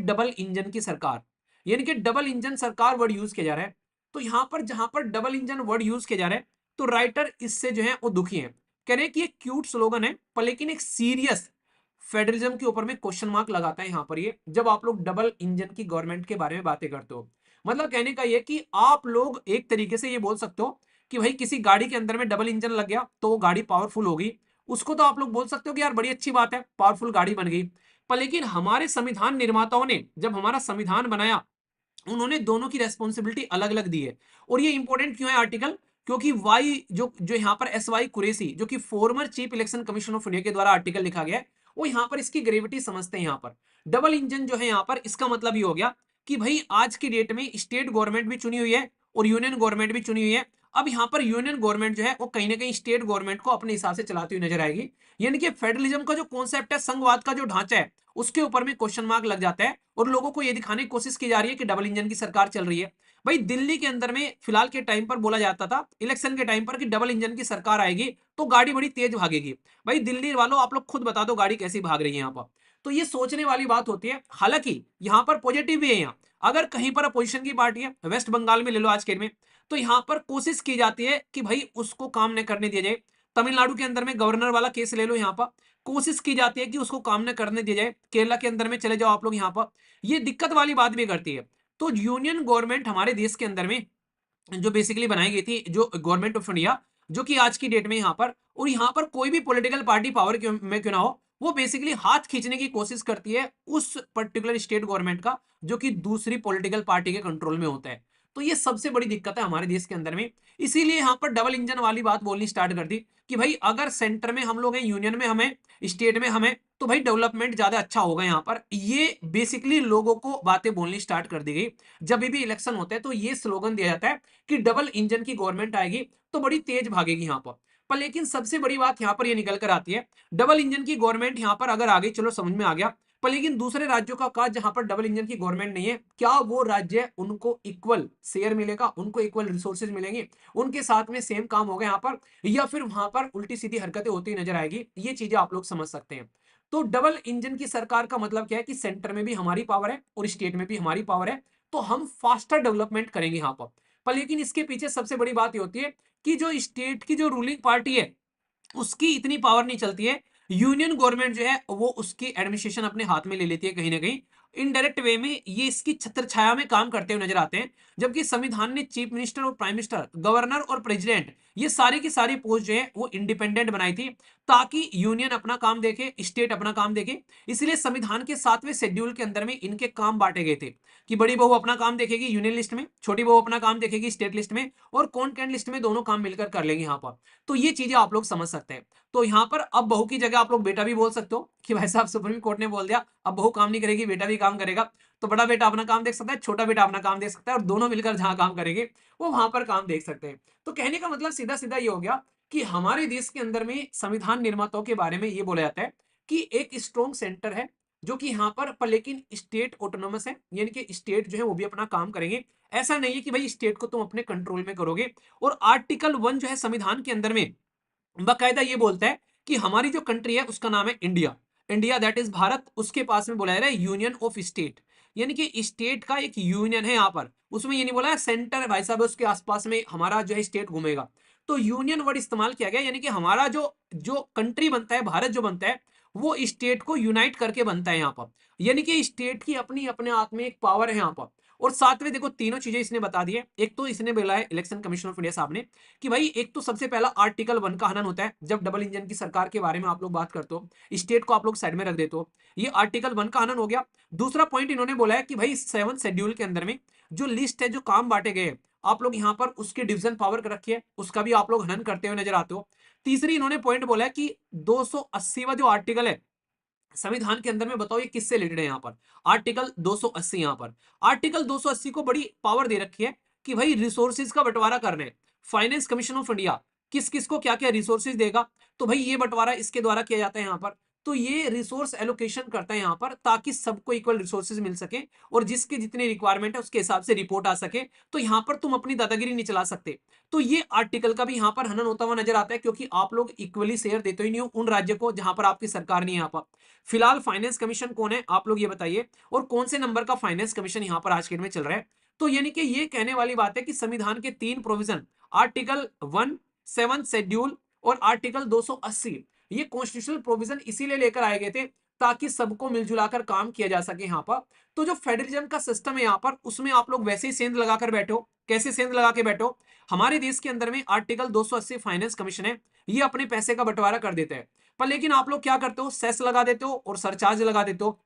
Double engine की सरकार, यानी कि डबल इंजन सरकार वर्ड यूज किया जा रहा है। तो यहां पर जहां पर डबल इंजन वर्ड यूज किया जा रहा है, तो राइटर इससे जो है वो दुखी है। कह रहे हैं कि ये क्यूट स्लोगन है, पर लेकिन एक सीरियस फेडरलिज्म के ऊपर में क्वेश्चन मार्क लगाता है यहां पर ये, जब आप लोग डबल इंजन की गवर्नमेंट के बारे में बातें करते हो। मतलब कहने का ये कि आप लोग एक तरीके से ये बोल सकते हो कि भाई किसी गाड़ी के अंदर में डबल इंजन लग गया तो वो गाड़ी पावरफुल होगी, उसको तो आप लोग बोल सकते हो कि यार बड़ी अच्छी बात है, पावरफुल गाड़ी बन गई। पर लेकिन हमारे संविधान निर्माताओं ने जब हमारा संविधान बनाया, उन्होंने दोनों की रेस्पॉन्सिबिलिटी अलग अलग दी है। और ये इंपॉर्टेंट क्यों है आर्टिकल, क्योंकि वाई जो जो यहाँ पर एस वाई कुरैशी, जो कि former chief election commission of India के द्वारा आर्टिकल लिखा गया है, वो यहाँ पर इसकी ग्रेविटी समझते हैं। यहाँ पर डबल इंजन जो है यहाँ पर इसका मतलब ये हो गया कि भाई आज की डेट में स्टेट गवर्नमेंट भी चुनी हुई है और यूनियन गवर्नमेंट भी चुनी हुई है। अब यहाँ पर यूनियन गवर्नमेंट जो है वो कहीं ना कहीं स्टेट गवर्नमेंट को अपने हिसाब से चलाती हुई नजर आएगी। यानी कि फेडरलिज्म का जो कॉन्सेप्ट है, संघवाद का जो ढांचा है, उसके ऊपर में क्वेश्चन मार्क लग जाता है और लोगों को यह दिखाने की कोशिश की जा रही है कि डबल इंजन की सरकार चल रही है। भाई दिल्ली के अंदर में फिलहाल के टाइम पर बोला जाता था इलेक्शन के टाइम पर कि डबल इंजन की सरकार आएगी तो गाड़ी बड़ी तेज भागेगी। भाई दिल्ली वालों आप लोग खुद बता दो गाड़ी कैसी भाग रही है यहाँ पर। तो ये सोचने वाली बात होती है। हालांकि यहाँ पर पॉजिटिव भी है। यहाँ अगर कहीं पर अपोजिशन की पार्टी है, वेस्ट बंगाल में ले लो आज के में, तो यहाँ पर कोशिश की जाती है कि भाई उसको काम न करने दिया जाए। तमिलनाडु के अंदर में गवर्नर वाला केस ले लो, यहाँ पर कोशिश की जाती है कि उसको काम न करने दिया जाए। केरला के अंदर में चले जाओ आप लोग, यहाँ पर ये दिक्कत वाली बात भी करती है। तो यूनियन गवर्नमेंट हमारे देश के अंदर में जो बेसिकली बनाई गई थी, जो गवर्नमेंट ऑफ इंडिया, जो कि आज की डेट में यहाँ पर, और यहाँ पर कोई भी पॉलिटिकल पार्टी पावर में क्यों ना हो, वो बेसिकली हाथ खींचने की कोशिश करती है उस पर्टिकुलर स्टेट गवर्नमेंट का जो कि दूसरी पॉलिटिकल पार्टी के कंट्रोल में होता है। तो ये सबसे बड़ी दिक्कत है हमारे देश के अंदर में। इसीलिए यहाँ पर डबल इंजन वाली बात बोलनी स्टार्ट कर दी कि भाई अगर सेंटर में हम लोग हैं, यूनियन में हमें, स्टेट में हमें, तो भाई डेवलपमेंट ज्यादा अच्छा होगा। यहाँ पर ये बेसिकली लोगों को बातें बोलनी स्टार्ट कर दी गई। जब भी इलेक्शन होता है तो ये स्लोगन दिया जाता है कि डबल इंजन की गवर्नमेंट आएगी तो बड़ी तेज भागेगी यहाँ पर लेकिन सबसे बड़ी बात यहाँ पर ये निकल कर आती है, डबल इंजन की गवर्नमेंट यहाँ पर अगर आ गई, चलो समझ में आ गया, पर लेकिन दूसरे राज्यों का काज जहां पर डबल इंजन की गवर्नमेंट नहीं है, क्या वो राज्य उनको इक्वल शेयर मिलेगा, उनको इक्वल रिसोर्सेज मिलेंगे, उनके साथ में सेम काम होगा यहाँ पर, या फिर वहां पर उल्टी सीधी हरकतें होती नजर आएगी। ये चीजें आप लोग समझ सकते हैं। तो डबल इंजन की सरकार का मतलब क्या है कि सेंटर में भी हमारी पावर है और स्टेट में भी हमारी पावर है, तो हम फास्टर डेवलपमेंट करेंगे यहाँ पर लेकिन इसके पीछे सबसे बड़ी बात ये होती है कि जो स्टेट की जो रूलिंग पार्टी है उसकी इतनी पावर नहीं चलती है। यूनियन गवर्नमेंट जो है वो उसकी एडमिनिस्ट्रेशन अपने हाथ में ले लेती है कहीं ना कहीं, इनडायरेक्ट वे में ये इसकी छत्र छाया में काम करते हुए नजर आते हैं। जबकि संविधान ने चीफ मिनिस्टर और प्राइम मिनिस्टर, गवर्नर और प्रेसिडेंट, ये सारी की सारी पोस्ट जो है वो इंडिपेंडेंट बनाई थी ताकि यूनियन अपना काम देखे, स्टेट अपना काम देखे। इसलिए संविधान के 7वें शेड्यूल के अंदर में इनके काम बांटे गए थे कि बड़ी बहू अपना काम देखेगी यूनियन लिस्ट में, छोटी बहू अपना काम देखेगी स्टेट लिस्ट में, और कॉन्टेंट लिस्ट में दोनों काम मिलकर कर लेंगे यहाँ पर। तो ये चीजें आप लोग समझ सकते हैं। तो यहाँ पर अब बहू की जगह आप लोग बेटा भी बोल सकते हो कि भाई साहब सुप्रीम कोर्ट ने बोल दिया अब बहू काम नहीं करेगी बेटा भी काम करेगा, तो बड़ा बेटा अपना काम देख सकता है, छोटा बेटा अपना काम देख सकता है, और दोनों मिलकर जहां काम करेंगे वो वहां पर काम देख सकते हैं। तो कहने का मतलब सीधा सीधा ये हो गया कि हमारे देश के अंदर में संविधान निर्माताओं के बारे में ये बोला जाता है कि एक स्ट्रॉन्ग सेंटर है जो कि यहाँ पर लेकिन स्टेट ऑटोनोमस है, यानी कि स्टेट जो है वो भी अपना काम करेंगे। ऐसा नहीं है कि भाई स्टेट को तुम अपने कंट्रोल में करोगे। और आर्टिकल 1 जो है संविधान के अंदर में बाकायदा ये बोलता है कि हमारी जो कंट्री है उसका नाम है India, India that is Bharat, उसके पास में बोला जा रहा है यूनियन ऑफ स्टेट, यानी कि स्टेट का एक यूनियन है यहाँ पर। उसमें ये नहीं बोला है सेंटर है भाई साहब उसके आसपास में हमारा जो है स्टेट घूमेगा। तो यूनियन वर्ड इस्तेमाल किया गया, यानी कि हमारा जो जो कंट्री बनता है, भारत जो बनता है, वो स्टेट को यूनाइट करके बनता है यहाँ पर। यानी कि स्टेट की अपनी अपने हाथ में एक पावर है यहाँ पर। और साथ में देखो तीनों चीजें इसने बता दी है। एक तो इसने बोला है इलेक्शन कमीशन ऑफ इंडिया साहब ने कि भाई एक तो सबसे पहला आर्टिकल 1 का हनन होता है जब डबल इंजन की सरकार के बारे में आप लोग बात करते हो, स्टेट को आप लोग साइड में रख देते हो, ये आर्टिकल 1 का हनन हो गया। दूसरा पॉइंट इन्होंने बोला है कि भाई 7 शेड्यूल के अंदर में जो लिस्ट है, जो काम बांटे गए आप लोग यहाँ पर उसकी डिवीजन पावर रखिए, उसका भी आप लोग हनन करते हुए नजर आते हो। तीसरी इन्होंने पॉइंट बोला है कि 280वां जो आर्टिकल है संविधान के अंदर में, बताओ ये किससे रिलेटेड है यहाँ पर, आर्टिकल 280। यहाँ पर आर्टिकल 280 को बड़ी पावर दे रखी है कि भाई रिसोर्सेज का बंटवारा करना है। फाइनेंस कमीशन ऑफ इंडिया किस किस को क्या क्या रिसोर्सेज देगा, तो भाई ये बंटवारा इसके द्वारा किया जाता है यहाँ पर। तो ये रिसोर्स एलोकेशन करता है यहाँ पर, ताकि सबको इक्वल रिसोर्सेज मिल सके और जिसकी जितनी रिक्वायरमेंट है उसके हिसाब से रिपोर्ट आ सके। तो यहाँ पर तुम अपनी दादागिरी नहीं चला सकते। तो ये आर्टिकल का भी यहाँ पर हनन होता हुआ नजर आता है, क्योंकि आप लोग इक्वली शेयर देते ही नहीं हो उन राज्य को जहां पर आपकी सरकार नहीं है। यहाँ पर फिलहाल फाइनेंस कमीशन कौन है आप लोग ये बताइए, और कौन से नंबर का फाइनेंस कमीशन यहाँ पर आज के डेट में चल रहा है। तो यानी कि ये कहने वाली बात है कि संविधान के 3 प्रोविजन, आर्टिकल 1, 7 शेड्यूल और आर्टिकल 280, ये कॉन्स्टिट्यूशनल प्रोविजन इसीलिए लेकर आए गए थे ताकि सबको मिलजुलाकर काम किया जा सके यहाँ पर। तो जो फेडरलिज्म का सिस्टम है यहाँ पर, उसमें आप लोग वैसे ही सेंध लगाकर बैठो। कैसे सेंध लगा के बैठो? हमारे देश के अंदर में आर्टिकल 280 फाइनेंस कमीशन है, ये अपने पैसे का बंटवारा कर देते हैं। पर लेकिन आप लोग क्या करते हो? सेस लगा देते हो और सरचार्ज लगा देते हो।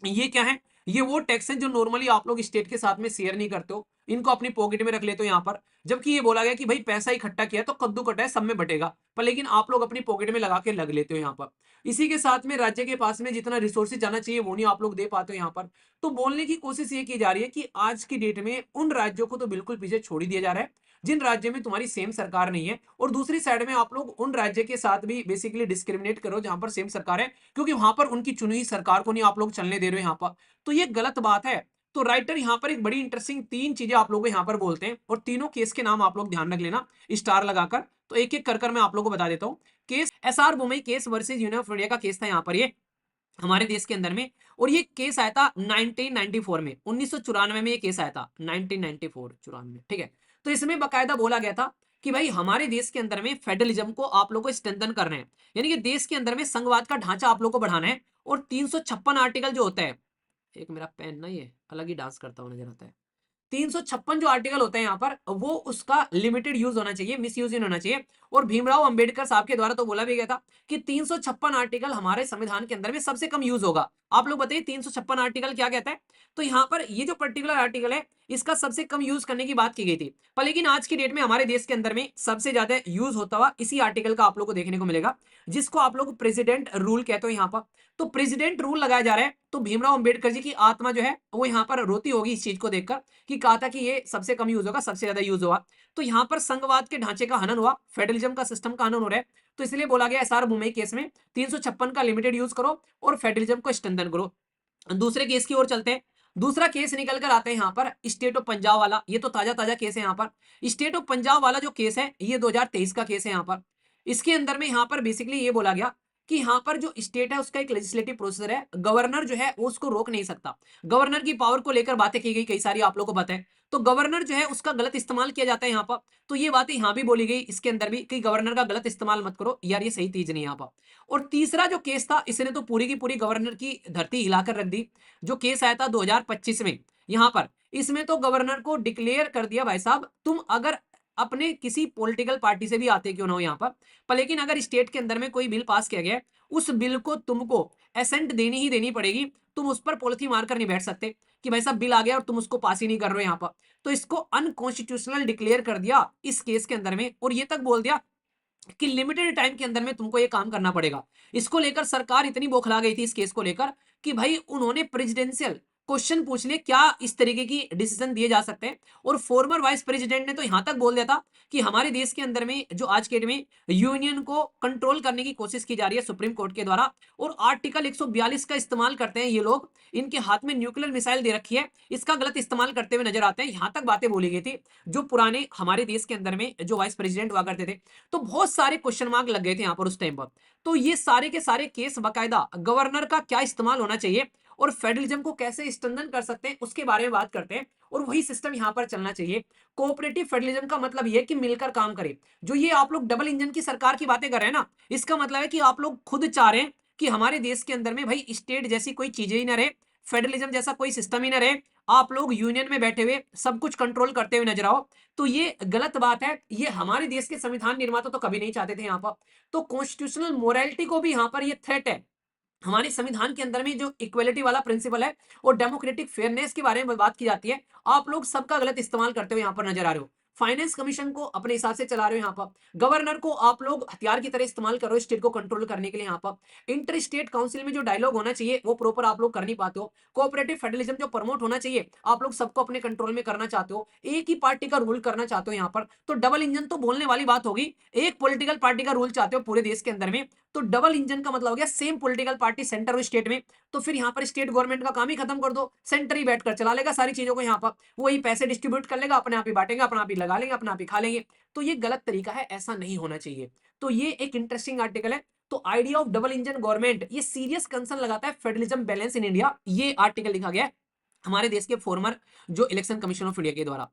ये क्या है? ये वो टैक्स है जो नॉर्मली आप लोग स्टेट के साथ में शेयर नहीं करते हो, इनको अपनी पॉकेट में रख लेते हो यहाँ पर। जबकि ये बोला गया कि भाई पैसा इकट्ठा किया तो कद्दू कटा है, सब में बटेगा, पर लेकिन आप लोग अपनी पॉकेट में लगा के लग लेते हो यहाँ पर। इसी के साथ में राज्य के पास में जितना रिसोर्सेज जाना चाहिए वो नहीं आप लोग दे पाते हो यहाँ पर। तो बोलने की कोशिश ये की जा रही है कि आज की डेट में उन राज्यों को तो बिल्कुल पीछे छोड़ ही दिया जा रहा है जिन राज्यों में तुम्हारी सेम सरकार नहीं है, और दूसरी साइड में आप लोग उन राज्य के साथ भी बेसिकली डिस्क्रिमिनेट करो जहां पर सेम सरकार है, क्योंकि वहां पर उनकी चुनी हुई सरकार को नहीं आप लोग चलने दे रहे हो यहाँ पर। तो ये गलत बात है। तो राइटर यहाँ पर एक बड़ी इंटरेस्टिंग 3 चीजें आप लोगों को यहाँ पर बोलते हैं, और तीनों केस के नाम आप लोग ध्यान रख लेना स्टार लगाकर। तो एक एक कर मैं आप लोगों को बता देता हूँ। Case SR Bommai case versus Union of India का केस था यहाँ पर, ये हमारे देश के अंदर में। और ये केस आया था 1994 में, 1994 में ये केस आया था, 1994 94, ठीक है। तो इसमें बकायदा बोला गया था कि भाई हमारे देश के अंदर में फेडरलिज्म को आप लोगों को स्ट्रेंथन करना है, यानी कि देश के अंदर में संघवाद का ढांचा आप लोगों को बढ़ाना है। और 356 आर्टिकल जो होता है, एक मेरा पेन ना ये अलग ही डांस करता हुआ नजर आता है। 356 जो आर्टिकल होते हैं यहाँ पर, वो उसका लिमिटेड यूज होना चाहिए, मिस यूज नहीं होना चाहिए। और भीमराव अंबेडकर साहब के द्वारा तो बोला भी गया था कि 356 आर्टिकल हमारे संविधान के अंदर में सबसे कम यूज होगा। आप लोग बताइए 356 आर्टिकल क्या कहता है? तो यहाँ पर ये जो पर्टिकुलर आर्टिकल है इसका सबसे कम यूज करने की बात की गई थी। पर लेकिन आज की डेट में हमारे देश के अंदर में सबसे ज्यादा यूज होता हुआ इसी आर्टिकल का आप लोग को देखने को मिलेगा, जिसको आप लोग प्रेसिडेंट रूल कहते हो यहाँ पर। तो प्रेसिडेंट रूल लगाया जा रहा है। तो भीमराव अंबेडकर जी की आत्मा जो है वो यहाँ पर रोती होगी इस चीज को देखकर कि कहा था कि ये सबसे कम यूज होगा, सबसे ज्यादा यूज होगा। तो यहाँ पर संघवाद के ढांचे का हनन हुआ, फेडरलिज्म का सिस्टम का हनन हो रहा है। तो इसलिए बोला गया एसआर बुमई केस में 356 का लिमिटेड यूज करो और फेडरलिज्म को स्ट्रेंथन करो। दूसरे केस की ओर चलते हैं। दूसरा केस निकल कर आते हैं यहाँ पर स्टेट ऑफ पंजाब वाला। ये तो ताजा ताजा केस है यहाँ पर। स्टेट ऑफ पंजाब वाला जो केस है ये 2023 का केस है यहाँ पर। इसके अंदर में यहाँ पर बेसिकली ये बोला गया कि यहाँ पर जो स्टेट है उसका एक लेजिस्लेटिव प्रोसीजर है, गवर्नर जो है वो उसको रोक नहीं सकता। गवर्नर की पावर को लेकर बातें की गई कई सारी, आप लोगों को पता है। तो गवर्नर जो है उसका गलत इस्तेमाल किया जाता है यहाँ पर। तो ये बातें यहाँ भी बोली गई इसके अंदर भी कि गवर्नर का गलत इस्तेमाल मत करो यार, ये सही चीज नहीं यहाँ पर। और तीसरा जो केस था इसने तो पूरी की पूरी गवर्नर की धरती हिलाकर रख दी। जो केस आया था 2025 में यहाँ पर, इसमें तो गवर्नर को डिक्लेयर कर दिया भाई साहब तुम अगर अपने किसी पॉलिटिकल पार्टी से भी आते क्यों ना हो यहाँ पर लेकिन अगर स्टेट के अंदर में कोई बिल पास किया गया है उस बिल को तुमको एसेंट देनी ही देनी पड़ेगी। तुम उस पर पॉलिथी मारकर नहीं बैठ सकते कि भाई साहब बिल आ गया और तुम उसको पास ही नहीं कर रहे हो यहाँ पर। तो इसको अनकॉन्स्टिट्यूशनल डिक्लेयर कर दिया इस केस के अंदर में, और ये तक बोल दिया कि लिमिटेड टाइम के अंदर में तुमको ये काम करना पड़ेगा। इसको लेकर सरकार इतनी बौखला गई थी इस केस को लेकर कि भाई उन्होंने प्रेसिडेंशियल क्वेश्चन पूछ लिए क्या इस तरीके की डिसीजन दिए जा सकते हैं। और फॉर्मर वाइस प्रेसिडेंट ने तो यहां तक बोल दिया था कि हमारे देश के अंदर में जो आज के डेट में यूनियन को कंट्रोल करने की कोशिश की जा रही है सुप्रीम कोर्ट के द्वारा, और आर्टिकल 142 का इस्तेमाल करते हैं ये लोग। इनके हाथ में न्यूक्लियर मिसाइल दे रखी है, इसका गलत इस्तेमाल करते हुए नजर आते हैं। यहां तक बातें बोली गई थी जो पुराने हमारे देश के अंदर में जो वाइस प्रेसिडेंट हुआ करते थे। तो बहुत सारे क्वेश्चन मार्क लग गए थे यहाँ पर उस टाइम पर। तो ये सारे के सारे केस बकायदा गवर्नर का क्या इस्तेमाल होना चाहिए और फेडरलिज्म को कैसे स्ट्रेंथन कर सकते हैं उसके बारे में बात करते हैं, और वही सिस्टम यहाँ पर चलना चाहिए। कोऑपरेटिव फेडरलिज्म का मतलब ये है कि मिलकर काम करें। जो ये आप लोग डबल इंजन की सरकार की बातें कर रहे हैं ना, इसका मतलब है कि आप लोग खुद चाह रहे हैं कि हमारे देश के अंदर में भाई स्टेट जैसी कोई चीजें ही ना रहे, फेडरलिज्म जैसा कोई सिस्टम ही ना रहे, आप लोग यूनियन में बैठे हुए सब कुछ कंट्रोल करते हुए नजर आओ। तो ये गलत बात है, ये हमारे देश के संविधान निर्माता तो कभी नहीं चाहते थे यहाँ पर। तो कॉन्स्टिट्यूशनल मोरालिटी को भी यहाँ पर ये थ्रेट है। हमारे संविधान के अंदर में जो इक्वलिटी वाला प्रिंसिपल है और डेमोक्रेटिक फेयरनेस के बारे में बात की जाती है, आप लोग सबका गलत इस्तेमाल करते हुए यहाँ पर नजर आ रहे हो। फाइनेंस कमीशन को अपने हिसाब से चला रहे हो यहाँ पर, गवर्नर को आप लोग हथियार की तरह इस्तेमाल कर रहे हो स्टेट को कंट्रोल करने के लिए। यहाँ पर इंटर स्टेट काउंसिल में जो डायलॉग होना चाहिए वो प्रॉपर आप लोग कर नहीं पाते हो। कोऑपरेटिव फेडरलिज्म जो प्रमोट होना चाहिए, आप लोग सबको अपने कंट्रोल में करना चाहते हो, एक ही पार्टी का रूल करना चाहते हो यहाँ पर। तो डबल इंजन तो बोलने वाली बात होगी, एक पॉलिटिकल पार्टी का रूल चाहते हो पूरे देश के अंदर में, तो डबल इंजन का मतलब हो गया सेम पॉलिटिकल पार्टी सेंटर और स्टेट में। तो फिर यहाँ पर स्टेट गवर्नमेंट का काम ही खत्म कर दो, सेंटर ही बैठकर चला लेगा सारी चीजों को। यहाँ पर वही पैसे डिस्ट्रीब्यूट कर लेगा, अपने आप ही बांटेगा, अपना आप ही लगा लेंगे, अपना आप ही खा लेंगे। तो ये गलत तरीका है, ऐसा नहीं होना चाहिए। तो ये एक इंटरेस्टिंग आर्टिकल है। तो idea of double engine government ये सीरियस कंसर्न लगाता है फेडरलिज्म बैलेंस इन इंडिया, ये आर्टिकल लिखा गया है हमारे देश के फॉर्मर जो इलेक्शन कमीशन ऑफ इंडिया के द्वारा।